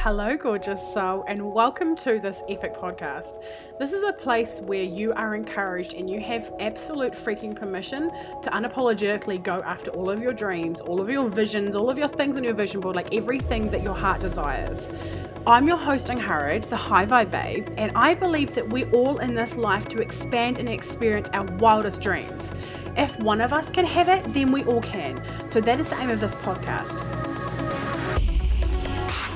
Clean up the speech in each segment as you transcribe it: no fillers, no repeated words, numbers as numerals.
Hello, gorgeous soul, and welcome to this epic podcast. This is a place where you are encouraged and you have absolute freaking permission to unapologetically go after all of your dreams, all of your visions, all of your things on your vision board, like everything that your heart desires. I'm your host, Angharad, the High Vibe Babe, and I believe that we're all in this life to expand and experience our wildest dreams. If one of us can have it, then we all can. So that is the aim of this podcast.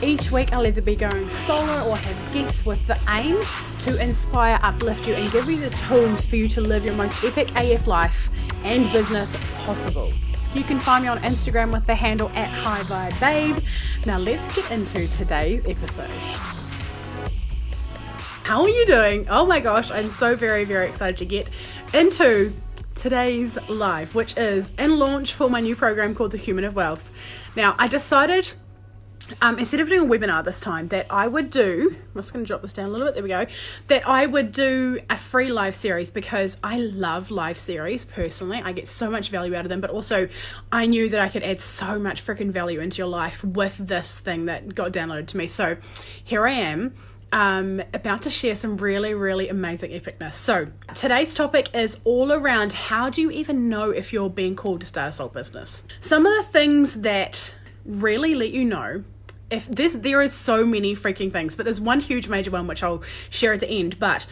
Each week I'll either be going solo or have guests with the aim to inspire, uplift you and give you the tools for you to live your most epic AF life and business possible. You can find me on Instagram with the handle @HighVibeBabe. Now let's get into today's episode. How are you doing? Oh my gosh, I'm so very, very excited to get into today's live, which is in launch for my new program called The Human of Wealth. Now I decided instead of doing a webinar this time, that I would do, I'm just going to drop this down a little bit, there we go, that I would do a free live series because I love live series personally. I get so much value out of them, but also I knew that I could add so much freaking value into your life with this thing that got downloaded to me. So here I am. About to share some really, really amazing epicness. So today's topic is all around how do you even know if you're being called to start a soul business? Some of the things that really let you know if this, there is so many freaking things, but there's one huge major one which I'll share at the end, but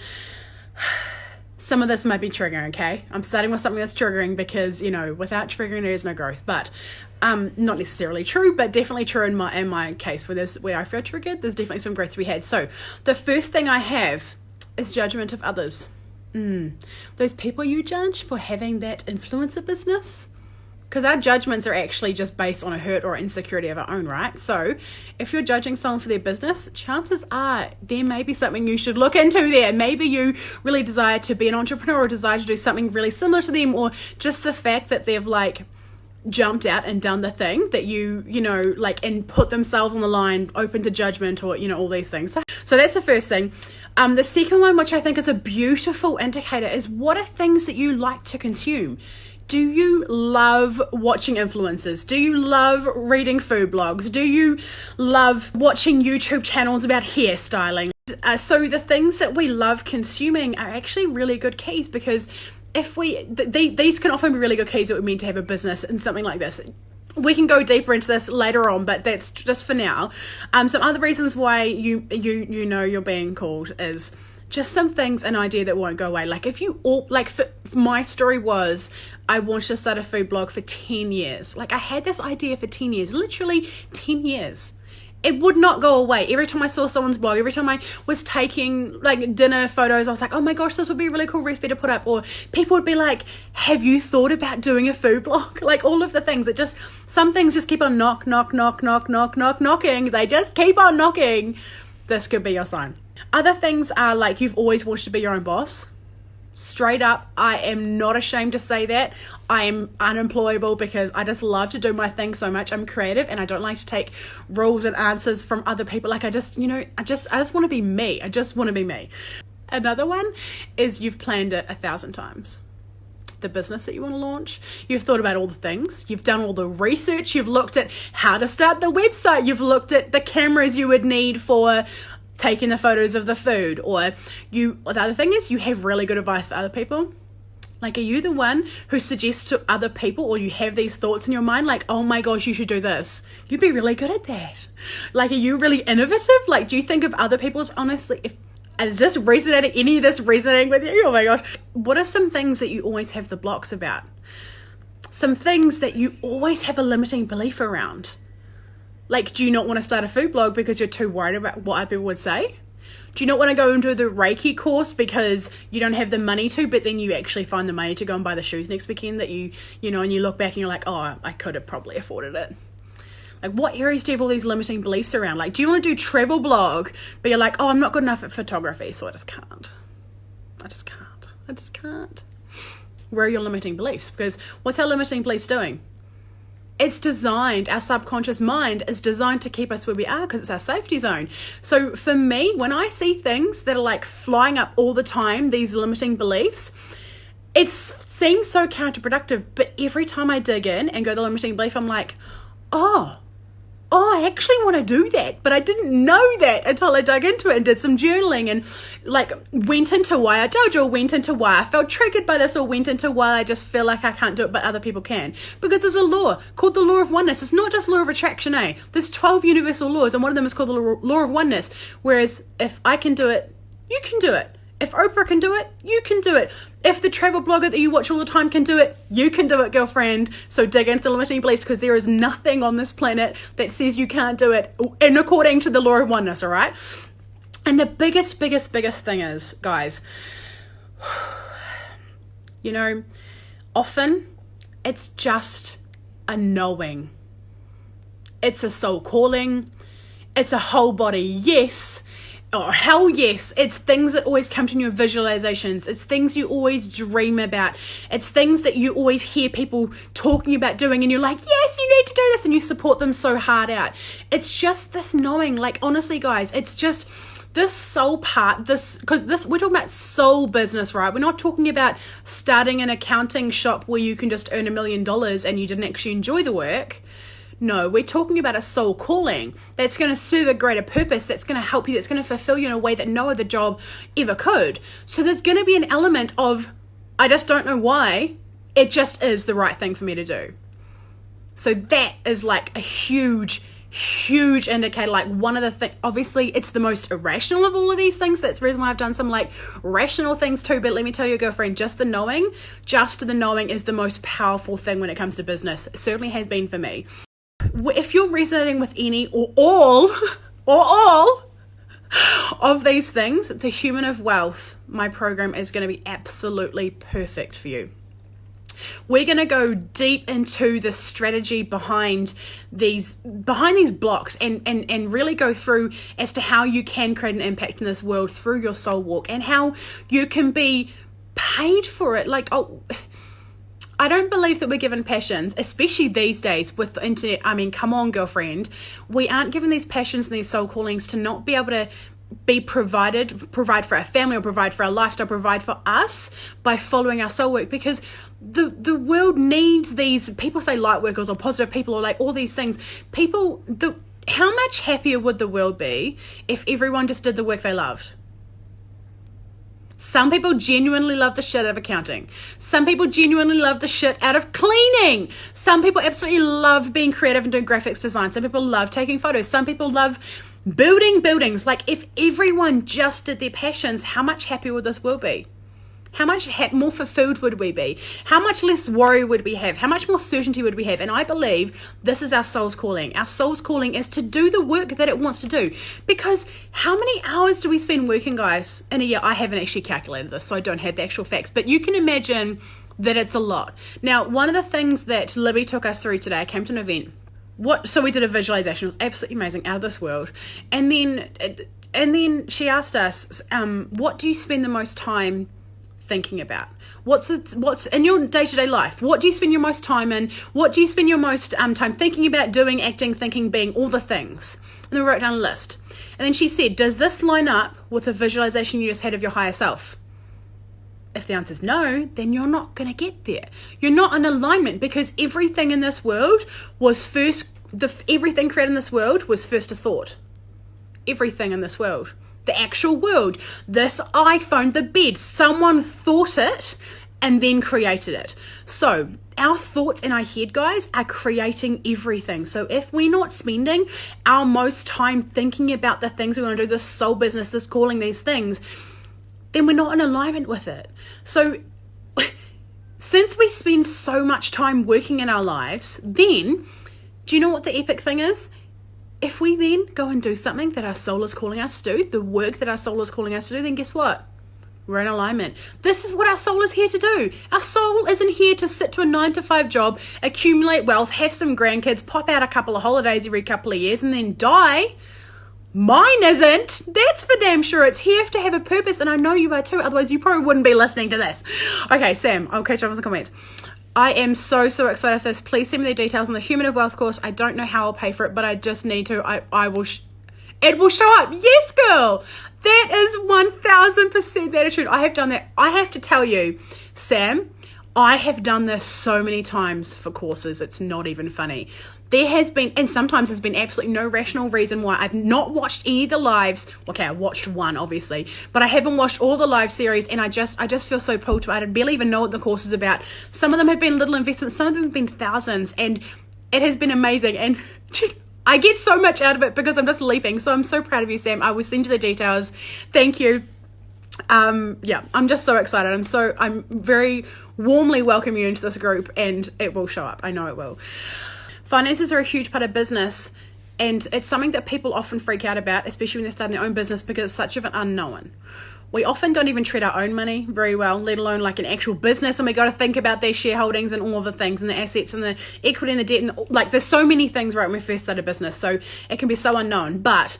some of this might be triggering, okay? I'm starting with something that's triggering because, you know, without triggering there is no growth, but not necessarily true, but definitely true in my case where I feel triggered, there's definitely some growth to be had. So the first thing I have is judgment of others. Those people you judge for having that influencer business, because our judgments are actually just based on a hurt or insecurity of our own, right? So if you're judging someone for their business, chances are there may be something you should look into there. Maybe you really desire to be an entrepreneur or desire to do something really similar to them, or just the fact that they've like jumped out and done the thing that you know, like, and put themselves on the line, open to judgment, or, you know, all these things. So that's the first thing. The second one, which I think is a beautiful indicator, is what are things that you like to consume? Do you love watching influencers? Do you love reading food blogs? Do you love watching YouTube channels about hairstyling? So the things that we love consuming are actually really good keys, because if these can often be really good keys that we mean to have a business and something like this. We can go deeper into this later on, but that's just for now. Some other reasons why you know you're being called is just some things, an idea that won't go away. Like if you all, like for my story was, I wanted to start a food blog for 10 years. Like I had this idea for 10 years, literally 10 years. It would not go away. Every time I saw someone's blog, every time I was taking like dinner photos, I was like, oh my gosh, this would be a really cool recipe to put up. Or people would be like, have you thought about doing a food blog? Like all of the things that just, some things just keep on knocking. They just keep on knocking. This could be your sign. Other things are like you've always wanted to be your own boss. Straight up, I am not ashamed to say that. I am unemployable because I just love to do my thing so much. I'm creative and I don't like to take rules and answers from other people. Like I just want to be me. I just want to be me. Another one is you've planned it 1,000 times. The business that you want to launch, you've thought about all the things, you've done all the research, you've looked at how to start the website, you've looked at the cameras you would need for taking the photos of the food, or the other thing is you have really good advice for other people. Like, are you the one who suggests to other people, or you have these thoughts in your mind like, oh my gosh, you should do this? You'd be really good at that. Like, are you really innovative? Like, do you think of other people's, honestly, is this resonating, any of this resonating with you? Oh my gosh. What are some things that you always have the blocks about? Some things that you always have a limiting belief around. Like, do you not want to start a food blog because you're too worried about what other people would say? Do you not want to go into the Reiki course because you don't have the money to, but then you actually find the money to go and buy the shoes next weekend that you know, and you look back and you're like, oh, I could have probably afforded it. Like, what areas do you have all these limiting beliefs around? Like, do you want to do travel blog, but you're like, oh, I'm not good enough at photography, so I just can't. Where are your limiting beliefs? Because what's our limiting beliefs doing? It's designed, our subconscious mind is designed to keep us where we are because it's our safety zone. So for me, when I see things that are like flying up all the time, these limiting beliefs, it seems so counterproductive. But every time I dig in and go to the limiting belief, I'm like, oh, oh, I actually want to do that, but I didn't know that until I dug into it and did some journaling and like went into why I dojo, went into why I felt triggered by this, or went into why I just feel like I can't do it but other people can. Because there's a law called the law of oneness. It's not just law of attraction, There's 12 universal laws, and one of them is called the law of oneness. Whereas if I can do it, you can do it. If Oprah can do it, you can do it. If the travel blogger that you watch all the time can do it, you can do it, girlfriend. So dig into the limiting beliefs, because there is nothing on this planet that says you can't do it in according to the law of oneness, all right? And the biggest thing is, guys, you know, often it's just a knowing. It's a soul calling. It's a whole body yes. Oh, hell yes. It's things that always come to your visualizations. It's things you always dream about. It's things that you always hear people talking about doing, and you're like, yes, you need to do this, and you support them so hard out. It's just this knowing. Like, honestly, guys, it's just this soul part, because we're talking about soul business, right? We're not talking about starting an accounting shop where you can just earn $1 million and you didn't actually enjoy the work. No, we're talking about a soul calling that's going to serve a greater purpose, that's going to help you, that's going to fulfill you in a way that no other job ever could. So there's going to be an element of, I just don't know why, it just is the right thing for me to do. So that is like a huge indicator. Like one of the things, obviously it's the most irrational of all of these things. That's the reason why I've done some like rational things too. But let me tell you, girlfriend, just the knowing is the most powerful thing when it comes to business. It certainly has been for me. If you're resonating with any or all of these things, the Human of Wealth, my program, is going to be absolutely perfect for you. We're going to go deep into the strategy behind these blocks and really go through as to how you can create an impact in this world through your soul walk, and how you can be paid for it. Like, I don't believe that we're given passions, especially these days with the internet. I mean, come on, girlfriend. We aren't given these passions and these soul callings to not be able to provide for our family, or provide for our lifestyle, provide for us by following our soul work. Because the world needs these, people say light workers or positive people, or like all these things. How much happier would the world be if everyone just did the work they loved? Some people genuinely love the shit out of accounting. Some people genuinely love the shit out of cleaning. Some people absolutely love being creative and doing graphics design. Some people love taking photos. Some people love building buildings. Like, if everyone just did their passions, how much happier would this world be? How much more fulfilled would we be? How much less worry would we have? How much more certainty would we have? And I believe this is our soul's calling. Our soul's calling is to do the work that it wants to do. Because how many hours do we spend working, guys, in a year? I haven't actually calculated this, so I don't have the actual facts. But you can imagine that it's a lot. Now, one of the things that Libby took us through today, I came to an event. So we did a visualization. It was absolutely amazing, out of this world. And then she asked us, what do you spend the most time thinking about? What's in your day-to-day life? What do you spend your most time in? What do you spend your most time thinking about, doing, acting, thinking, being, all the things? And then we wrote down a list. And then she said, does this line up with the visualization you just had of your higher self? If the answer is no, then you're not going to get there. You're not in alignment, because everything in this world was everything created in this world was first a thought. Everything in this world. The actual world, this iPhone, the bed, someone thought it and then created it. So our thoughts in our head, guys, are creating everything. So if we're not spending our most time thinking about the things we want to do, this soul business, this calling, these things, then we're not in alignment with it. So since we spend so much time working in our lives, then do you know what the epic thing is? If we then go and do something that our soul is calling us to do, the work that our soul is calling us to do, then guess what? We're in alignment. This is what our soul is here to do. Our soul isn't here to sit to a 9-to-5 job, accumulate wealth, have some grandkids, pop out a couple of holidays every couple of years, and then die. Mine isn't. That's for damn sure. It's here to have a purpose, and I know you are too. Otherwise, you probably wouldn't be listening to this. Okay, Sam, I'll catch up with the comments. I am so excited for this. Please send me the details on the Human of Wealth course. I don't know how I'll pay for it, but I just need to. I will. It will show up. Yes, girl. That is 1000% the attitude. I have done that. I have to tell you, Sam, I have done this so many times for courses. It's not even funny. there has been, and sometimes there's been absolutely no rational reason why I've not watched any of the lives. Okay, I watched one, obviously, but I haven't watched all the live series, and I just feel so pulled to it. I barely even know what the course is about. Some of them have been little investments, some of them have been thousands, and it has been amazing, and I get so much out of it because I'm just leaping. So I'm so proud of you, Sam. I will send you the details. Thank you. Yeah, I'm just so excited. I'm very warmly welcome you into this group, and it will show up. I know it will. Finances are a huge part of business, and it's something that people often freak out about, especially when they're starting their own business, because it's such of an unknown. We often don't even treat our own money very well, let alone like an actual business, and we got to think about their shareholdings and all of the things, and the assets and the equity and the debt, and like there's so many things right when we first start a business, so it can be so unknown. But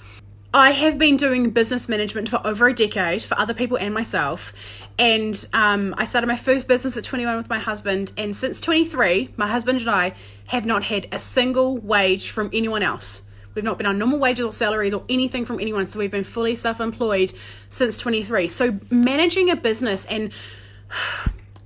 I have been doing business management for over a decade for other people and myself, and I started my first business at 21 with my husband, and since 23 my husband and I have not had a single wage from anyone else. We've not been on normal wages or salaries or anything from anyone, so we've been fully self-employed since 23. So managing a business, and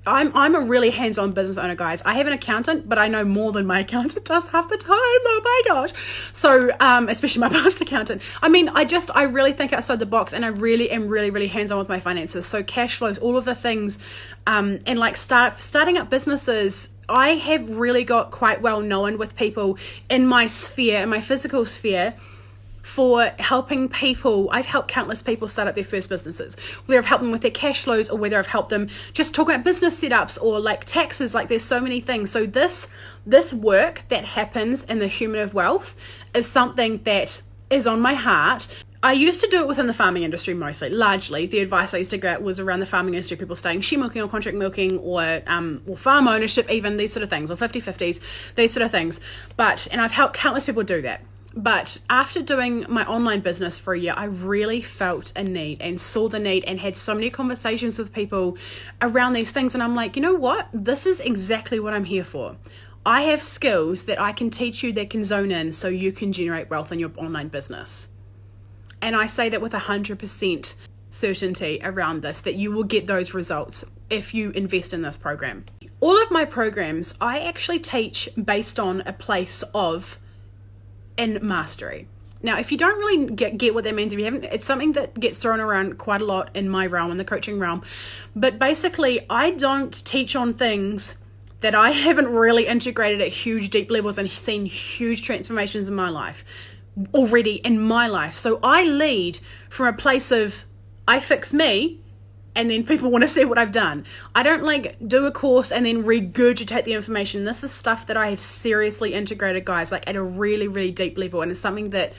I'm a really hands-on business owner, guys. I have an accountant, but I know more than my accountant does half the time. Oh my gosh. So, especially my past accountant. I mean, I really think outside the box, and I really am really hands-on with my finances. So cash flows, all of the things, and like starting up businesses, I have really got quite well known with people in my sphere, in my physical sphere, for helping people. I've helped countless people start up their first businesses, whether I've helped them with their cash flows or whether I've helped them just talk about business setups or like taxes. Like there's so many things. So this work that happens in the Human of Wealth is something that is on my heart. I used to do it within the farming industry mostly, largely. The advice I used to get was around the farming industry, people starting sheep milking or contract milking or farm ownership even, these sort of things, or 50-50s, these sort of things. And I've helped countless people do that. But after doing my online business for a year, I really felt a need and saw the need and had so many conversations with people around these things. And I'm like, you know what? This is exactly what I'm here for. I have skills that I can teach you that can zone in so you can generate wealth in your online business. And I say that with 100% certainty around this, that you will get those results if you invest in this program. All of my programs, I actually teach based on a place of in mastery. Now, if you don't really get what that means, if you haven't, it's something that gets thrown around quite a lot in my realm, in the coaching realm. But basically, I don't teach on things that I haven't really integrated at huge, deep levels and seen huge transformations in my life already in my life. So I lead from a place of I fix me, and then people want to see what I've done. I don't like do a course and then regurgitate the information. This is stuff that I have seriously integrated, guys, like at a really deep level. And it's something that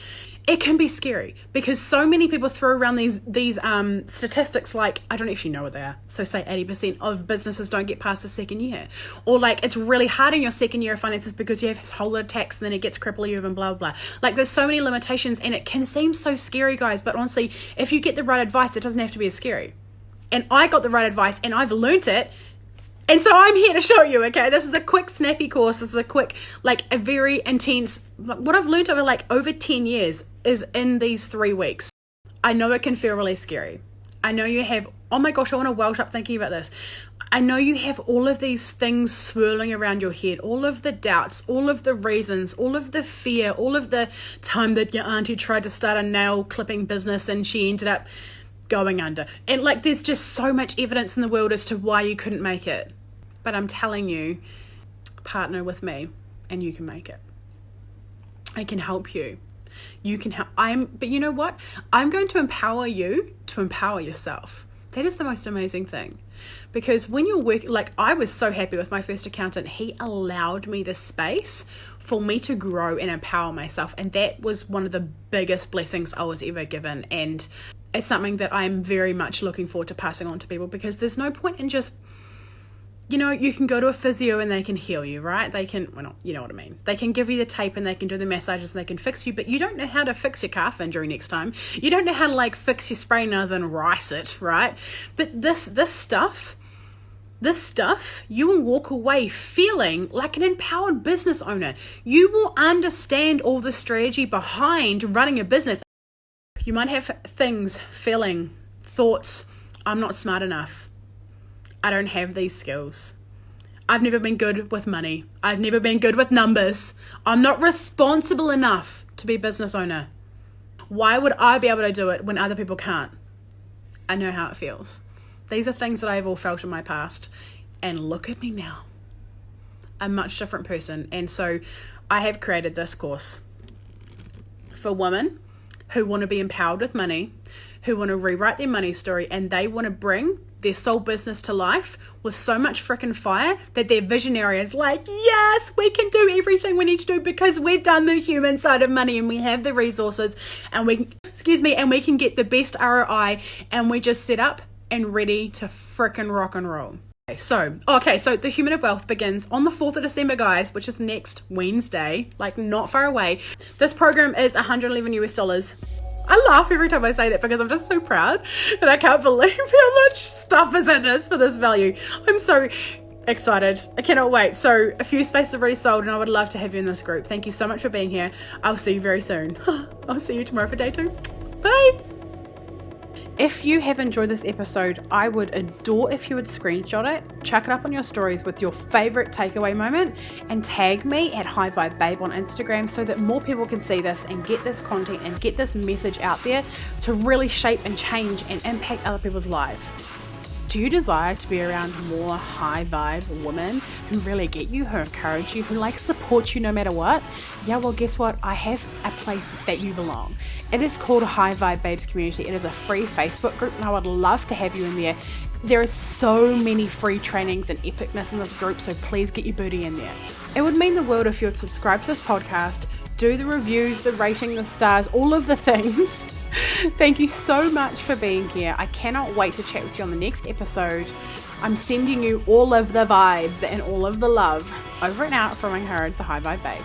it can be scary because so many people throw around these statistics like, I don't actually know what they are. So say 80% of businesses don't get past the second year. Or like it's really hard in your second year of finances because you have this whole lot of tax and then it gets cripple you and blah, blah. Like there's so many limitations and it can seem so scary, guys. But honestly, if you get the right advice, it doesn't have to be as scary. And I got the right advice and I've learnt it. And so I'm here to show you, okay? This is a quick, snappy course. This is a quick, like a very intense, what I've learned over 10 years is in these 3 weeks. I know it can feel really scary. I know you have, oh my gosh, I want to welch up thinking about this. I know you have all of these things swirling around your head, all of the doubts, all of the reasons, all of the fear, all of the time that your auntie tried to start a nail clipping business and she ended up going under. And like there's just so much evidence in the world as to why you couldn't make it. But I'm telling you, partner with me and you can make it. I can help you. You can help. But you know what? I'm going to empower you to empower yourself. That is the most amazing thing. Because when you're working, like I was so happy with my first accountant, he allowed me the space for me to grow and empower myself. And that was one of the biggest blessings I was ever given. And it's something that I'm very much looking forward to passing on to people because there's no point in just, you know, you can go to a physio and they can heal you, right? They can, well, not, you know what I mean. They can give you the tape and they can do the massages and they can fix you, but you don't know how to fix your calf injury next time. You don't know how to like fix your sprain other than rice it, right? But this stuff, you will walk away feeling like an empowered business owner. You will understand all the strategy behind running a business. You might have things, feeling, thoughts, I'm not smart enough. I don't have these skills. I've never been good with money. I've never been good with numbers. I'm not responsible enough to be a business owner. Why would I be able to do it when other people can't? I know how it feels. These are things that I've all felt in my past. And look at me now. A much different person. And so I have created this course for women who want to be empowered with money, who want to rewrite their money story, and they want to bring their soul business to life with so much freaking fire that their visionary is like, yes, we can do everything we need to do because we've done the human side of money and we have the resources and we can get the best ROI, and we just set up and ready to freaking rock and roll. So the Human of Wealth begins on the 4th of December, guys, which is next Wednesday, like not far away. This program is $111 US. I laugh every time I say that because I'm just so proud and I can't believe how much stuff is in this for this value. I'm so excited. I cannot wait. So a few spaces have already sold and I would love to have you in this group. Thank you so much for being here. I'll see you very soon. I'll see you tomorrow for day 2. Bye. If you have enjoyed this episode, I would adore if you would screenshot it, chuck it up on your stories with your favorite takeaway moment, and tag me at High Vibe Babe on Instagram so that more people can see this and get this content and get this message out there to really shape and change and impact other people's lives. Do you desire to be around more high vibe women who really get you, who encourage you, who support you no matter what? Yeah, well, guess what? I have a place that you belong. It is called High Vibe Babes Community. It is a free Facebook group and I would love to have you in there. There are so many free trainings and epicness in this group, so please get your booty in there. It would mean the world if you would subscribe to this podcast, do the reviews, the rating, the stars, all of the things. Thank you so much for being here. I cannot wait to chat with you on the next episode. I'm sending you all of the vibes and all of the love. Over and out from Angharad, the High Vibe Babe.